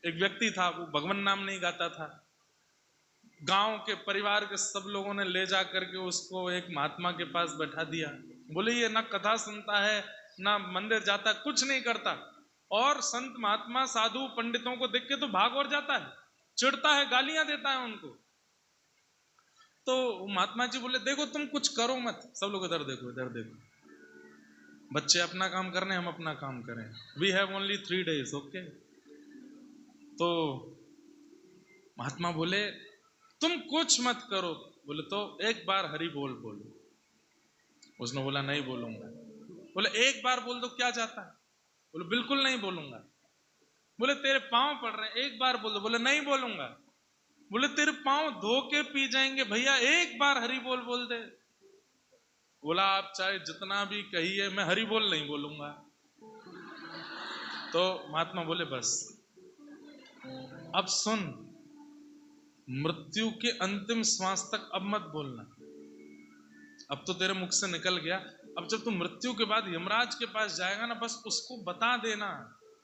एक व्यक्ति था, वो भगवान नाम नहीं गाता था। गांव के परिवार के सब लोगों ने ले जा करके उसको एक महात्मा के पास बैठा दिया। बोले ये ना कथा सुनता है, ना मंदिर जाता, कुछ नहीं करता, और संत महात्मा साधु पंडितों को देख के तो भाग और जाता है, चिढ़ता है, गालियां देता है उनको। तो महात्मा जी बोले देखो तुम कुछ करो मत, सब लोग इधर देखो, इधर देखो, बच्चे अपना काम कर रहे हैं, हम अपना काम करें, we have only 3 days, okay. तो महात्मा बोले तुम कुछ मत करो। बोले तो एक बार हरि बोल बोलो। उसने बोला नहीं बोलूंगा। बोले एक बार बोल दो, क्या जाता है? बोले बिल्कुल नहीं बोलूंगा। बोले तेरे पांव पड़ रहे हैं, एक बार बोल दो। बोले नहीं बोलूंगा। बोले तेरे पांव धो के पी जाएंगे भैया, एक बार हरि बोल बोल दे। बोला आप चाहे जितना भी कहिए, मैं हरि बोल नहीं बोलूंगा। तो महात्मा बोले बस अब सुन, मृत्यु के अंतिम श्वास तक अब मत बोलना, अब तो तेरे मुख से निकल गया, अब जब तू मृत्यु के बाद यमराज के पास जाएगा ना, बस उसको बता देना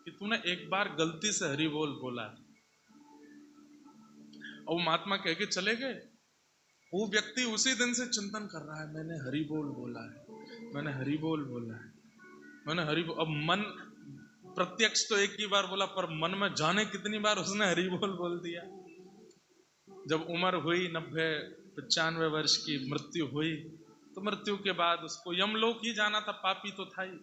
कि तूने एक बार गलती से हरि बोल बोला। और वो महात्मा कह के चले गए। वो व्यक्ति उसी दिन से चिंतन कर रहा है, मैंने हरि बोल बोला है, मैंने हरि बोल बोला है, मैंने हरि बोल। अब मन प्रत्यक्ष तो एक ही बार बोला, पर मन में जाने कितनी बार उसने हरि बोल दिया। जब उम्र हुई 90-95 वर्ष की, मृत्यु हुई, तो मृत्यु के बाद उसको यमलोक ही जाना था, पापी तो था ही।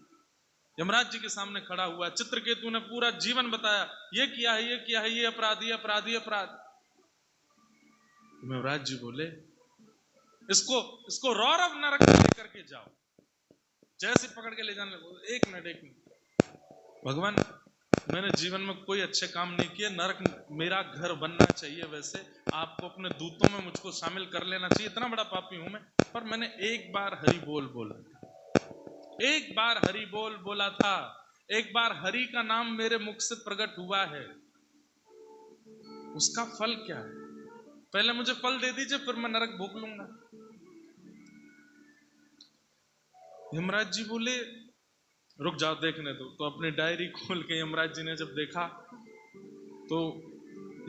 यमराज जी के सामने खड़ा हुआ, चित्रकेतु ने पूरा जीवन बताया, ये किया है, ये किया है, ये अपराधी अपराधी अपराध। यमराज जी बोले इसको रौरव नरक में लेकर के जाओ। जैसे पकड़ के ले जाने लगे, एक मिनट भगवान, मैंने जीवन में कोई अच्छे काम नहीं किए, नरक मेरा घर बनना चाहिए, वैसे आपको अपने दूतों में मुझको शामिल कर लेना चाहिए, इतना बड़ा पापी हूं मैं, पर मैंने एक बार हरि बोल बोला था, एक बार हरि बोल बोला था, एक बार हरि का नाम मेरे मुख से प्रकट हुआ है, उसका फल क्या है? पहले मुझे फल दे दीजिए, फिर मैं नरक भोग लूंगा। यमराज जी बोले रुक जाओ देखने दो। तो अपनी डायरी खोल के यमराज जी ने जब देखा, तो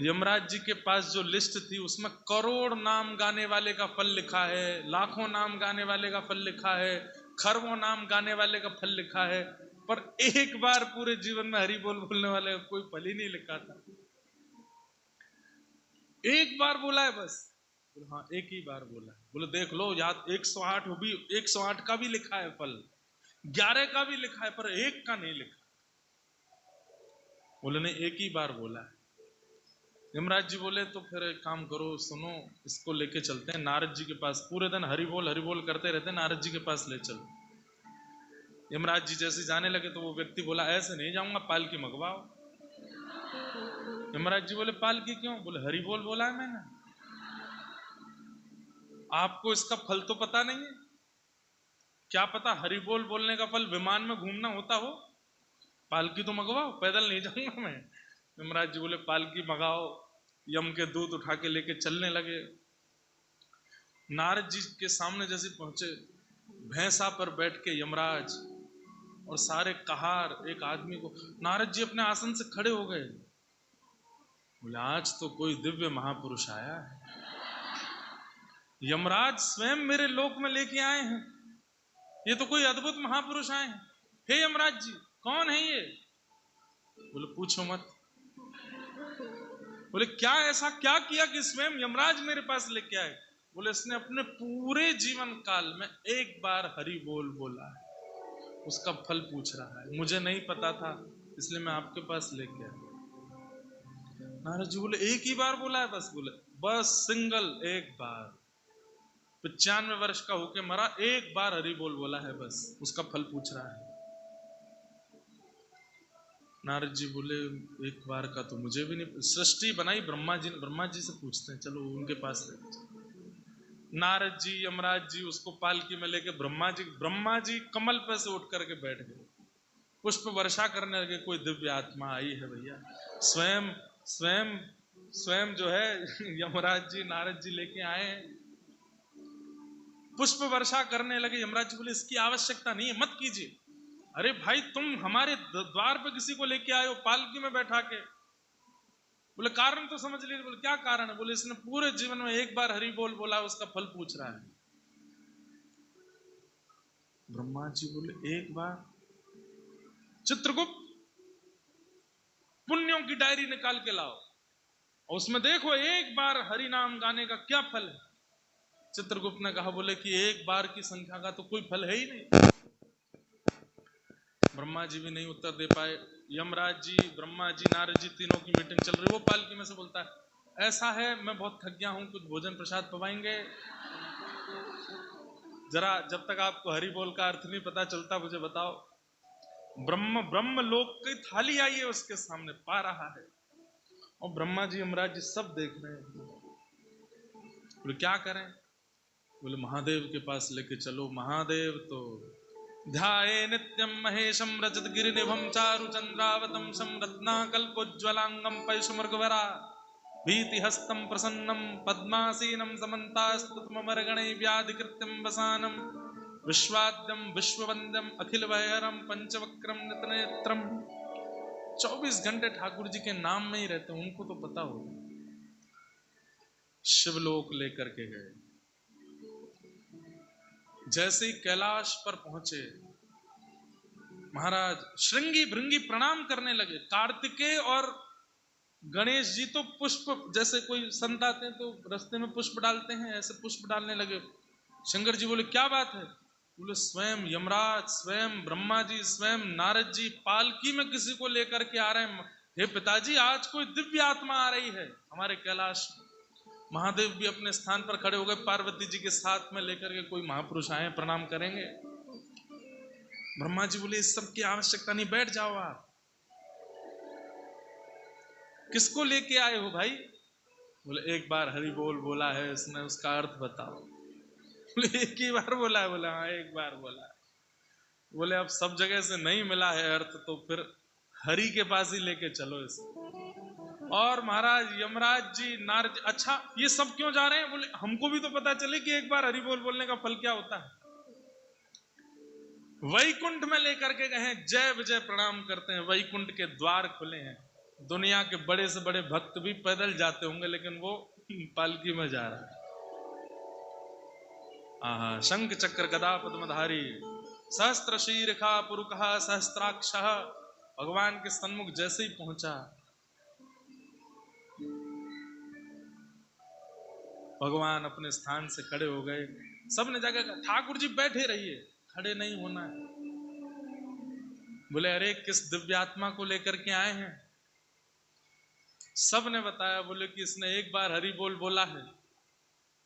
यमराज जी के पास जो लिस्ट थी उसमें करोड़ नाम गाने वाले का फल लिखा है, लाखों नाम गाने वाले का फल लिखा है, खरबों नाम गाने वाले का फल लिखा है, पर एक बार पूरे जीवन में हरि बोल बोलने वाले का कोई फल ही नहीं लिखा था। एक बार बोला है बस। बोले हाँ एक ही बार बोला है। बोले देख लो याद, 108 भी, 108 का भी लिखा है फल, 11 का भी लिखा है, पर एक का नहीं लिखा। बोले नहीं एक ही बार बोला है। यमराज जी बोले तो फिर एक काम करो, सुनो, इसको लेके चलते हैं नारद जी के पास, पूरे दिन हरि बोल करते रहते हैं, नारद जी के पास ले चलो। यमराज जी जैसे जाने लगे तो वो व्यक्ति बोला ऐसे नहीं जाऊंगा, पालकी मंगवाओ। यमराज जी बोले पालकी क्यों? बोले हरि बोल बोला है मैंने। आपको इसका फल तो पता नहीं है? क्या पता हरि बोल बोलने का फल विमान में घूमना होता हो? पालकी तो मंगवाओ, पैदल नहीं जाऊंगा मैं। यमराज जी बोले पालकी मंगाओ। यम के दूत उठा के लेके चलने लगे। नारद जी के सामने जैसे पहुंचे, भैंसा पर बैठ के यमराज और सारे कहार एक आदमी को, नारद जी अपने आसन से खड़े हो गए। बोले आज तो कोई दिव्य महापुरुष आया है, यमराज स्वयं मेरे लोक में लेके आए हैं, ये तो कोई अद्भुत महापुरुष आए हैं। हे यमराज जी कौन है ये? बोले पूछो मत। बोले क्या ऐसा क्या किया कि स्वयं यमराज मेरे पास लेके आए? बोले इसने अपने पूरे जीवन काल में एक बार हरि बोल बोला है, उसका फल पूछ रहा है, मुझे नहीं पता था इसलिए मैं आपके पास लेके आया। नारद जी बोले एक ही बार बोला है बस? बोले बस सिंगल एक बार, 95 वर्ष का होके मरा, एक बार हरि बोल बोला है बस, उसका फल पूछ रहा है। नारद जी बोले एक बार का तो मुझे भी नहीं, सृष्टि बनाई ब्रह्मा जी ने, ब्रह्मा जी से पूछते हैं, चलो उनके पास ले। नारद जी यमराज जी उसको पालकी में लेके ब्रह्मा जी कमल पे से उठ करके बैठ गए, पुष्प वर्षा करने लगे। कोई दिव्य आत्मा आई है भैया, स्वयं स्वयं स्वयं जो है यमराज जी नारद जी लेके आए हैं, पुष्प वर्षा करने लगे। यमराज जी बोले इसकी आवश्यकता नहीं है, मत कीजिए। अरे भाई तुम हमारे द्वार पे किसी को लेके आए हो पालकी में बैठा के, बोले कारण तो समझ लीजिए। बोले क्या कारण है? बोले इसने पूरे जीवन में एक बार हरि बोल बोला, उसका फल पूछ रहा है। ब्रह्मा जी बोले एक बार? चित्रगुप्त पुण्यों की डायरी निकाल के लाओ और उसमें देखो एक बार हरि नाम गाने का क्या फल है। चित्रगुप्त ने कहा, बोले कि एक बार की संख्या का तो कोई फल है ही नहीं। ब्रह्मा जी भी नहीं उत्तर दे पाए। यमराज जी, ब्रह्मा जी, नारद जी तीनों की मीटिंग चल रही। वो पालकी में से बोलता है, ऐसा है मैं बहुत थक गया हूं, कुछ भोजन प्रसाद पवाएंगे जरा, जब तक आपको हरि बोल का अर्थ नहीं पता चलता मुझे बताओ। ब्रह्म लोक की थाली आई है उसके सामने, पा रहा है और ब्रह्मा जी यमराज जी सब देख रहे हैं। बोले क्या करें? बोले महादेव के पास लेके चलो। महादेव तो ध्याये नित्यं महेशं रजत गिरिनिभं चारु चंद्रावतंसं रत्नाकल्पोज्ज्वलांगं पैशुमृगवरा भीतिहस्तं प्रसन्नं पद्मासीनं समन्तास्तुतमर्गणैः व्याधिकृत्यं वसानं विश्वाद्यं विश्ववन्द्यं अखिल वैहरं पंचवक्रं नितनेत्रं। 24 घंटे ठाकुर जी के नाम में ही रहते हैं, उनको तो पता हो। शिवलोक लेकर के गए। जैसे ही कैलाश पर पहुंचे, महाराज श्रृंगी भृंगी प्रणाम करने लगे। कार्तिकेय और गणेश जी तो पुष्प, जैसे कोई संत आते हैं तो रास्ते में पुष्प डालते हैं, ऐसे पुष्प डालने लगे। शंकर जी बोले क्या बात है? बोले स्वयं यमराज, स्वयं ब्रह्मा जी, स्वयं नारद जी पालकी में किसी को लेकर के आ रहे हैं। हे पिताजी, आज कोई दिव्य आत्मा आ रही है हमारे कैलाश में। महादेव भी अपने स्थान पर खड़े हो गए, पार्वती जी के साथ में लेकर के कोई महापुरुष आए, प्रणाम करेंगे। ब्रह्मा जी बोले इस सब की आवश्यकता नहीं, बैठ जाओ आप। किसको लेके आए हो भाई? बोले एक बार हरि बोल बोला है इसने, उसका अर्थ बताओ। बोले एक ही बार बोला है? बोले हाँ एक बार बोला है। बोले अब सब जगह से नहीं मिला है अर्थ, तो फिर हरि के पास ही लेके चलो इसे। और महाराज यमराज जी, नारद जी, अच्छा ये सब क्यों जा रहे हैं? बोले हमको भी तो पता चले कि एक बार हरि बोल बोलने का फल क्या होता है। वैकुंठ में लेकर के गए, जय विजय प्रणाम करते हैं। वैकुंठ के द्वार खुले हैं। दुनिया के बड़े से बड़े भक्त भी पैदल जाते होंगे, लेकिन वो पालकी में जा रहा है। आहा, शंख चक्र गदा पद्मधारी सहस्त्र शीर्षा पुरुषः सहस्त्राक्षः। भगवान के सन्मुख जैसे ही पहुंचा, भगवान अपने स्थान से खड़े हो गए। सबने जाकर कहा ठाकुर जी बैठे रहिए, खड़े नहीं होना है। बोले अरे किस दिव्य आत्मा को लेकर के आए हैं? सब ने बताया। बोले कि इसने एक बार हरि बोल बोला है,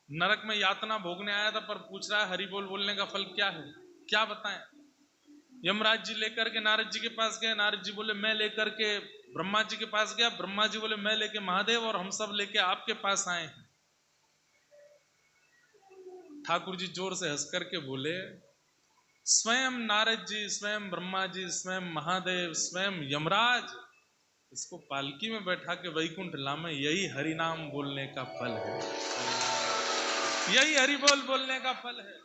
नरक में यातना भोगने आया था, पर पूछ रहा है हरि बोल बोलने का फल क्या है, क्या बताएं। यमराज जी लेकर के नारद जी के पास गए। नारद जी बोले मैं लेकर के ब्रह्मा जी के पास गया। ब्रह्मा जी बोले मैं लेके महादेव, और हम सब लेके आपके पास आए हैं। ठाकुर जी जोर से हंस करके बोले स्वयं नारद जी, स्वयं ब्रह्मा जी, स्वयं महादेव, स्वयं यमराज इसको पालकी में बैठा के वैकुंठ लामे, यही हरि नाम बोलने का फल है, यही हरि बोल बोलने का फल है।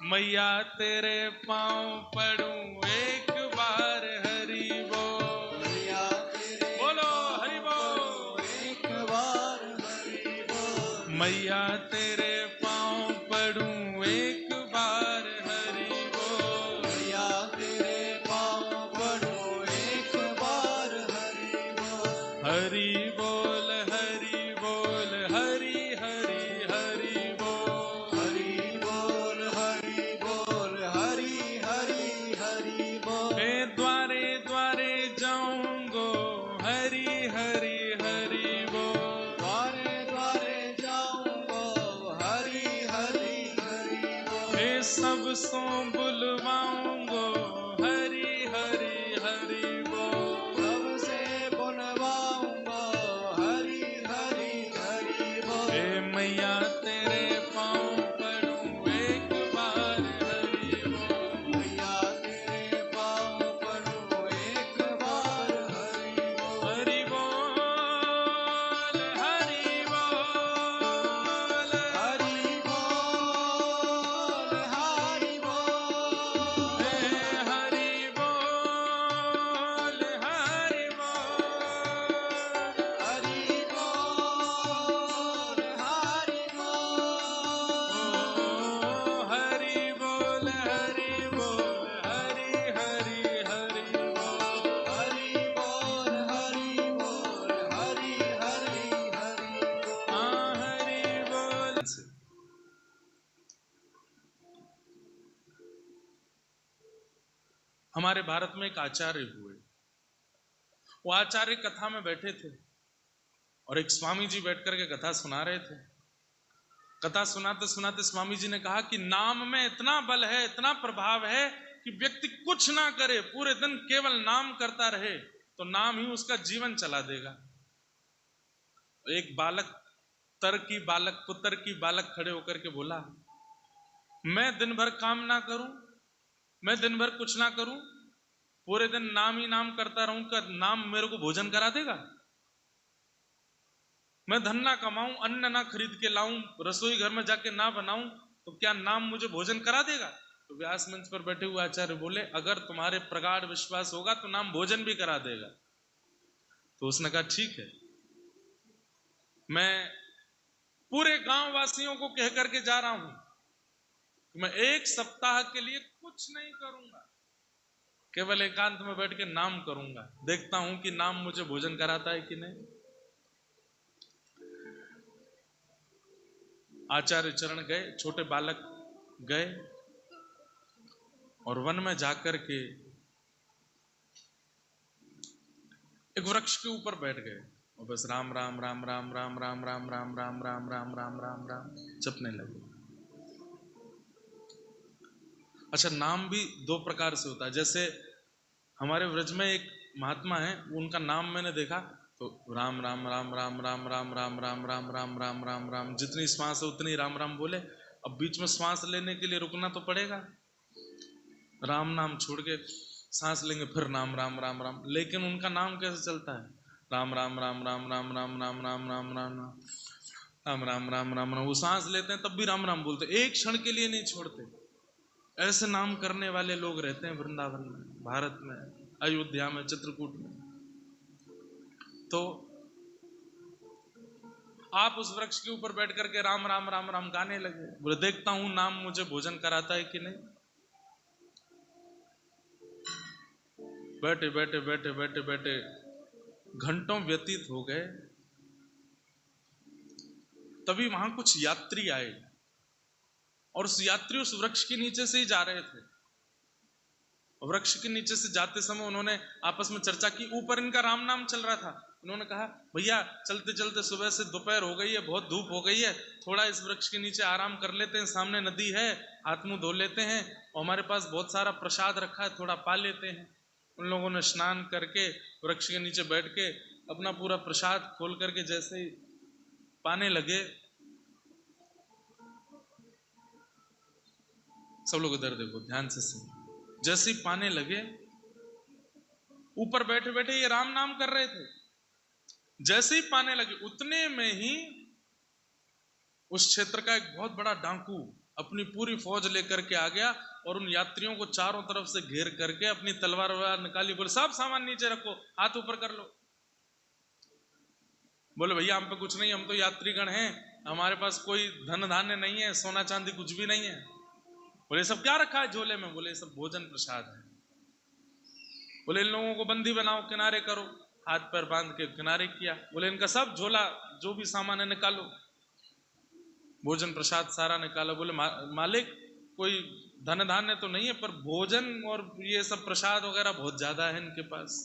मैया तेरे पांव पड़ूं एक बार हरि बोल, मैया तेरे बोलो हरि बोल एक बार हरि बोल, मैया तेरे पांव पड़ूं एक बार हरि बोल, मैया तेरे पांव पड़ूं एक बार हरि बोल, हरि बोल हरि बोल हरि हरि हरि बोल, हरि बोल हरि बोल हरि हरि हरि बोल। मैं द्वारे द्वारे जाऊंगो हरि हरि हरि बोल, द्वारे द्वारे जाऊंगो हरि हरि हरि बोल। मैं सब सो बुलवाऊंगो हरि हरि हरि बोल, सबसे बुलवाऊंगो हरि हरि हरि बोल। हे मैया तेरे पांव पड़ूं एक बार हरि बोल, मैया तेरे पांव पड़ूं एक बार हरि बोल, हरि बोल हरि बोल हरि बोल हरि बोल हमारे भारत में एक आचार्य हुए, वो आचार्य कथा में बैठे थे और एक स्वामी जी बैठ करके कथा सुना रहे थे। कथा सुनाते सुनाते स्वामी जी ने कहा कि नाम में इतना बल है, इतना प्रभाव है कि व्यक्ति कुछ ना करे, पूरे दिन केवल नाम करता रहे तो नाम ही उसका जीवन चला देगा। एक बालक पुत्र की बालक खड़े होकर के बोला, मैं दिन भर काम ना करूं, मैं दिन भर कुछ ना करूं, पूरे दिन नाम ही नाम करता रहूं, का नाम मेरे को भोजन करा देगा? मैं धन ना कमाऊं, अन्न ना खरीद के लाऊं, रसोई घर में जाके ना बनाऊं, तो क्या नाम मुझे भोजन करा देगा? तो व्यास मंच पर बैठे हुए आचार्य बोले, अगर तुम्हारे प्रगाढ़ विश्वास होगा तो नाम भोजन भी करा देगा। तो उसने कहा ठीक है, मैं पूरे गांव वासियों को कह करके जा रहा हूं कि मैं 1 सप्ताह के लिए कुछ नहीं करूंगा, केवल एकांत में बैठ के नाम करूंगा, देखता हूं कि नाम मुझे भोजन कराता है कि नहीं। आचार्य चरण गए, छोटे बालक गए और वन में जाकर के एक वृक्ष के ऊपर बैठ गए और बस राम राम राम राम राम राम राम राम राम राम राम राम राम राम जपने लगे। अच्छा, नाम भी 2 प्रकार से होता है। जैसे हमारे व्रज में एक महात्मा है, उनका नाम मैंने देखा तो राम राम राम राम राम राम राम राम राम राम राम राम राम, जितनी श्वास है उतनी राम राम बोले। अब बीच में श्वास लेने के लिए रुकना तो पड़ेगा, राम नाम छोड़ के सांस लेंगे फिर नाम राम राम राम, लेकिन उनका नाम कैसे चलता है? राम राम राम राम राम राम राम राम राम राम राम राम राम राम राम। वो सांस लेते हैं तब भी राम राम बोलते, एक क्षण के लिए नहीं छोड़ते। ऐसे नाम करने वाले लोग रहते हैं वृंदावन में, भारत में, अयोध्या में, चित्रकूट में। तो आप उस वृक्ष के ऊपर बैठ करके राम राम राम राम गाने लगे, बोले देखता हूं नाम मुझे भोजन कराता है कि नहीं। बैठे बैठे बैठे बैठे बैठे घंटों व्यतीत हो गए, तभी वहां कुछ यात्री आए और उस यात्री उस वृक्ष के नीचे से ही जा रहे थे। वृक्ष के नीचे से जाते समय उन्होंने आपस में चर्चा की, ऊपर इनका राम नाम चल रहा था। उन्होंने कहा, भैया चलते चलते सुबह से दोपहर हो गई है, बहुत धूप हो गई है, थोड़ा इस वृक्ष के नीचे आराम कर लेते हैं, सामने नदी है, हाथ मुंह धो लेते हैं और हमारे पास बहुत सारा प्रसाद रखा है, थोड़ा पा लेते हैं। उन लोगों ने स्नान करके वृक्ष के नीचे बैठ के अपना पूरा प्रसाद खोल करके जैसे ही पाने लगे, सब लोग इधर देखो, ध्यान से सुनो, जैसे ही पाने लगे, ऊपर बैठे बैठे ये राम नाम कर रहे थे, जैसे ही पाने लगे उतने में ही उस क्षेत्र का एक बहुत बड़ा डाकू अपनी पूरी फौज लेकर के आ गया और उन यात्रियों को चारों तरफ से घेर करके अपनी तलवार निकाली, बोले सब सामान नीचे रखो, हाथ ऊपर कर लो। बोले भैया हम पे कुछ नहीं, हम तो यात्रीगण हैं, हमारे पास कोई धन धान्य नहीं है, सोना चांदी कुछ भी नहीं है। बोले सब क्या रखा है झोले में? बोले सब भोजन प्रसाद है। बोले इन लोगों को बंदी बनाओ, किनारे करो, हाथ पैर बांध के किनारे किया। बोले इनका सब झोला जो भी सामान है निकालो, भोजन प्रसाद सारा निकाला। बोले मालिक कोई धन धान्य तो नहीं है, पर भोजन और ये सब प्रसाद वगैरह बहुत ज्यादा है इनके पास।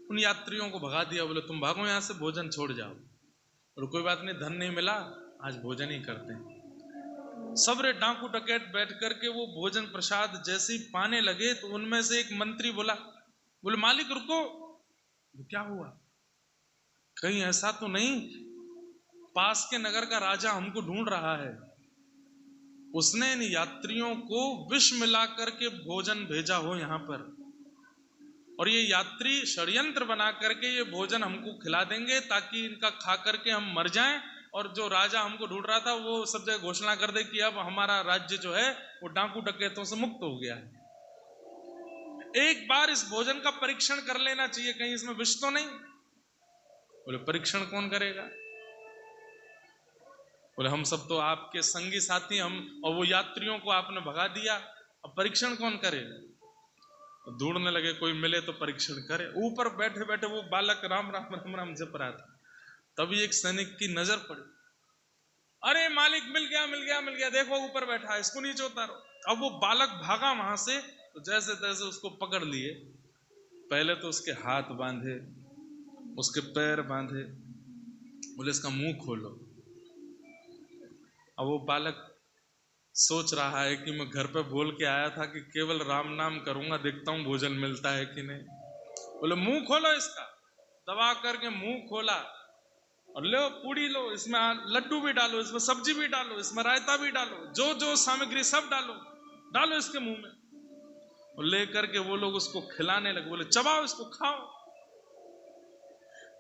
उन यात्रियों को भगा दिया, बोले तुम भागो यहां से, भोजन छोड़ जाओ। और कोई बात नहीं, धन नहीं मिला, आज भोजन ही करते हैं। सबरे डाकू डकैत बैठ करके वो भोजन प्रसाद जैसे ही पाने लगे तो उनमें से एक मंत्री बोला, बोले मालिक रुको, क्या हुआ? कहीं ऐसा तो नहीं पास के नगर का राजा हमको ढूंढ रहा है, उसने इन यात्रियों को विष मिला करके भोजन भेजा हो यहाँ पर, और ये यात्री षड्यंत्र बना करके ये भोजन हमको खिला देंगे ताकि इनका खा करके हम मर जाएं, और जो राजा हमको ढूंढ रहा था वो सब जगह घोषणा कर दे कि अब हमारा राज्य जो है वो डाकू डकैतों से मुक्त हो गया है। एक बार इस भोजन का परीक्षण कर लेना चाहिए, कहीं इसमें विष तो नहीं। बोले परीक्षण कौन करेगा? बोले हम सब तो आपके संगी साथी, हम और वो यात्रियों को आपने भगा दिया, अब परीक्षण कौन करेगा? तो ढूंढने लगे, कोई मिले तो परीक्षण करे। ऊपर बैठे बैठे वो बालक राम राम राम राम जप रहा था, तभी एक सैनिक की नजर पड़ी, अरे मालिक मिल गया मिल गया मिल गया, देखो ऊपर बैठा है, इसको नीचे उतारो। अब वो बालक भागा वहां से तो जैसे तैसे उसको पकड़ लिए। पहले तो उसके हाथ बांधे, उसके पैर बांधे, बोले इसका मुंह खोलो। अब वो बालक सोच रहा है कि मैं घर पे बोल के आया था कि केवल राम नाम करूंगा, देखता हूं भोजन मिलता है कि नहीं। बोले मुंह खोलो इसका। दबा करके मुंह खोला और लो पूड़ी लो, इसमें लड्डू भी डालो, इसमें सब्जी भी डालो, इसमें रायता भी डालो, जो जो सामग्री सब डालो, डालो इसके मुंह में। और लेकर के वो लोग उसको खिलाने लगे। बोले चबाओ इसको, खाओ।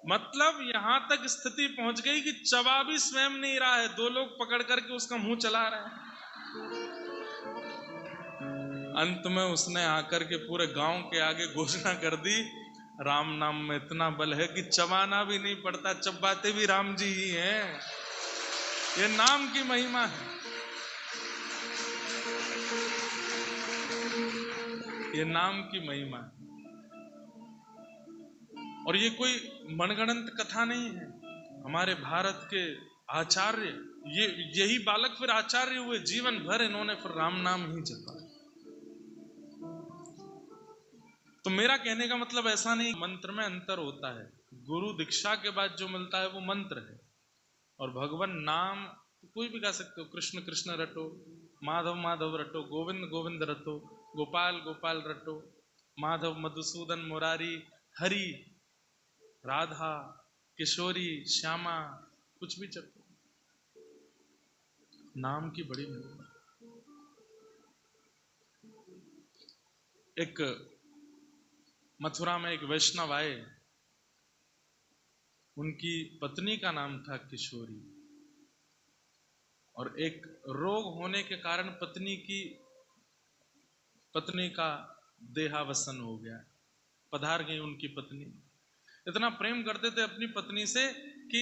मतलब यहां तक स्थिति पहुंच गई कि चबा भी स्वयं नहीं रहा है, दो लोग पकड़ करके उसका मुंह चला रहे हैं। अंत में उसने आकर के पूरे गांव के आगे घोषणा कर दी, राम नाम में इतना बल है कि चबाना भी नहीं पड़ता, चबाते भी राम जी ही हैं। ये नाम की महिमा है, ये नाम की महिमा है। और ये कोई मनगढ़ंत कथा नहीं है। हमारे भारत के आचार्य, यही बालक फिर आचार्य हुए। जीवन भर इन्होंने फिर राम नाम ही जपा। तो मेरा कहने का मतलब ऐसा नहीं, मंत्र में अंतर होता है। गुरु दीक्षा के बाद जो मिलता है वो मंत्र है, और भगवान नाम कोई भी गा सकते हो। कृष्ण कृष्ण रटो, माधव माधव रटो, गोविंद गोविंद रटो, गोपाल गोपाल रटो, माधव मधुसूदन मुरारी, हरि राधा किशोरी श्यामा, कुछ भी जपो। नाम की बड़ी महिमा। एक मथुरा में एक वैष्णव आए, उनकी पत्नी का नाम था किशोरी, और एक रोग होने के कारण पत्नी का देहावसान हो गया। पधार गई उनकी पत्नी। इतना प्रेम करते थे अपनी पत्नी से कि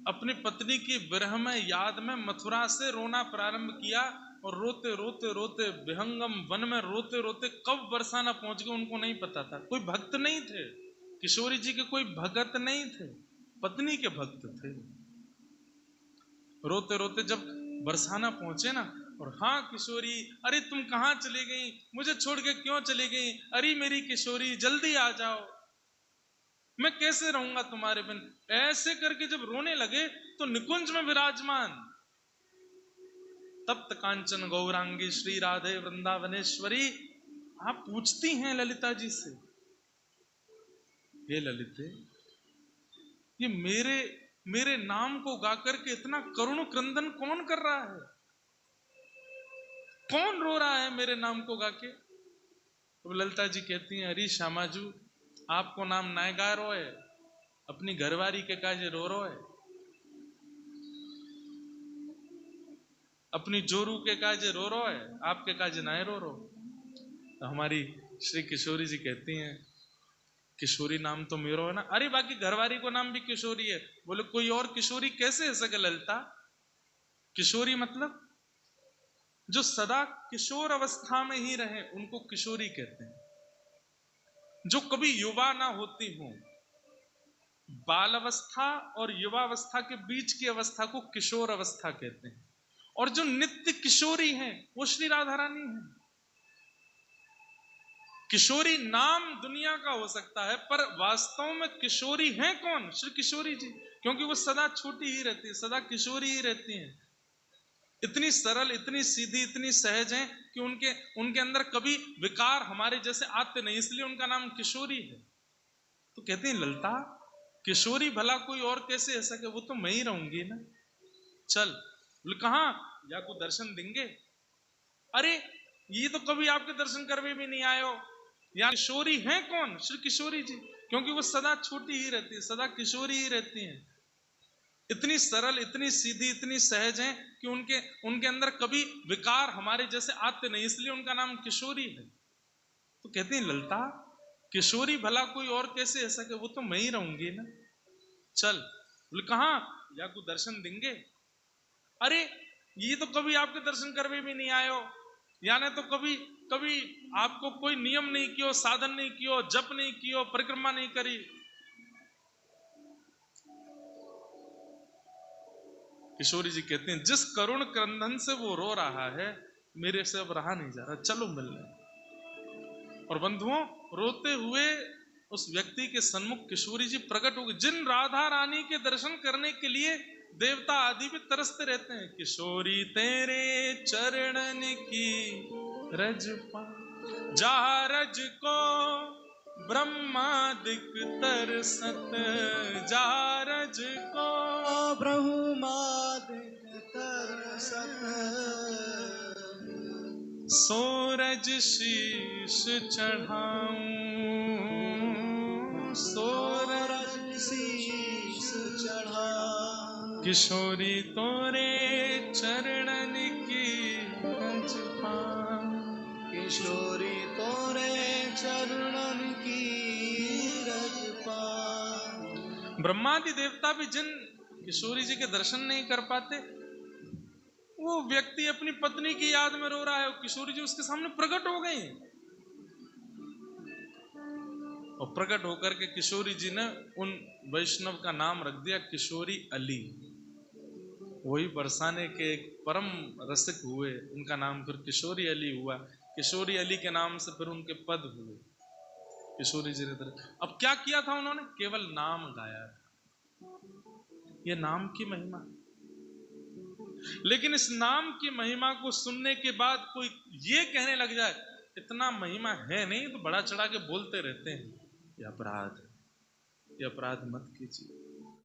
अपनी पत्नी की विरह में याद में मथुरा से रोना प्रारंभ किया, और रोते रोते रोते विहंगम वन में रोते रोते कब बरसाना पहुंच गए उनको नहीं पता था। कोई भक्त नहीं थे किशोरी जी के, कोई भगत नहीं थे, पत्नी के भक्त थे। रोते रोते जब बरसाना पहुंचे ना, और हाँ किशोरी, अरे तुम कहाँ चली गई, मुझे छोड़ के क्यों चली गई, अरे मेरी किशोरी जल्दी आ जाओ, मैं कैसे रहूंगा तुम्हारे बिन। ऐसे करके जब रोने लगे तो निकुंज में विराजमान तप्त कांचन गौरांगी श्री राधे वृंदावनेश्वरी, आप पूछती हैं ललिता जी से, हे ललिते, ये मेरे नाम को गाकर के इतना करुण क्रंदन कौन कर रहा है, कौन रो रहा है मेरे नाम को गाके। तो ललिता जी कहती हैं, अरे श्यामाजू, आपको नाम नाय गा रो है, अपनी घरवारी के काजे रो रो है, अपनी जोरू के काजे रो रो है, आपके काजे नाय रो रो। तो हमारी श्री किशोरी जी कहती हैं, किशोरी नाम तो मेरो है ना, अरे बाकी घरवारी को नाम भी किशोरी है। बोले कोई और किशोरी कैसे है सके ललिता। किशोरी मतलब जो सदा किशोर अवस्था में ही रहे उनको किशोरी कहते हैं, जो कभी युवा ना होती हो। बाल अवस्था और युवावस्था के बीच की अवस्था को किशोर अवस्था कहते हैं, और जो नित्य किशोरी हैं वो श्री राधा रानी है। किशोरी नाम दुनिया का हो सकता है, पर वास्तव में किशोरी हैं कौन, श्री किशोरी जी, क्योंकि वो सदा छोटी ही रहती है, सदा किशोरी ही रहती हैं। इतनी सरल, इतनी सीधी, इतनी सहज हैं कि उनके अंदर कभी विकार हमारे जैसे आते नहीं, इसलिए उनका नाम किशोरी है। तो कहते हैं ललिता, किशोरी भला कोई और कैसे ऐसा कि वो तो मैं ही रहूंगी ना, चल। बोले कहां, या को दर्शन देंगे। अरे ये तो कभी आपके दर्शन करवे भी नहीं आयो। या किशोरी हैं कौन, श्री किशोरी जी, क्योंकि वो सदा छोटी ही रहती है, सदा किशोरी ही रहती हैं। इतनी सरल, इतनी सीधी, इतनी सहज हैं कि उनके अंदर कभी विकार हमारे जैसे आते नहीं, इसलिए उनका नाम किशोरी है। तो कहते हैं ललिता, किशोरी भला कोई और कैसे ऐसा कि वो तो मैं ही रहूंगी ना, चल। बोले कहां, या को दर्शन देंगे। अरे ये तो कभी आपके दर्शन करवे भी नहीं आयो, यानी तो कभी आपको कोई नियम नहीं कियो, साधन नहीं कियो, जप नहीं कियो, परिक्रमा नहीं करी। किशोरी जी कहते हैं, जिस करुण क्रंदन से वो रो रहा है, मेरे से अब रहा नहीं जा रहा, चलो मिलने। और बंधुओं, रोते हुए उस व्यक्ति के सन्मुख किशोरी जी प्रकट हो गई, जिन राधा रानी के दर्शन करने के लिए देवता आदि भी तरसते रहते हैं। किशोरी तेरे चरणन की रज पा, जहाँ रज को ब्रह्मादिक तरसत, जहाँ रज को ब्रह्मादिक तरसत, सोरज शीश चढ़ाऊं, सोरज शीश चढ़ा, किशोरी तोरे चरणन की रज पा, किशोरी तोरे चरणन की रज पा। ब्रह्मादि देवता भी जिन किशोरी जी के दर्शन नहीं कर पाते, वो व्यक्ति अपनी पत्नी की याद में रो रहा है, किशोरी जी उसके सामने प्रकट हो गई। और प्रकट होकर के किशोरी जी ने उन वैष्णव का नाम रख दिया किशोरी अली। वही बरसाने के एक परम रसिक हुए, उनका नाम फिर किशोरी अली हुआ। किशोरी अली के नाम से फिर उनके पद हुए किशोरी जी ने। अब क्या किया था उन्होंने? केवल नाम गाया था। ये नाम की महिमा। लेकिन इस नाम की महिमा को सुनने के बाद कोई ये कहने लग जाए इतना महिमा है नहीं, तो बड़ा चढ़ा के बोलते रहते हैं, ये अपराध है, ये अपराध मत कीजिए।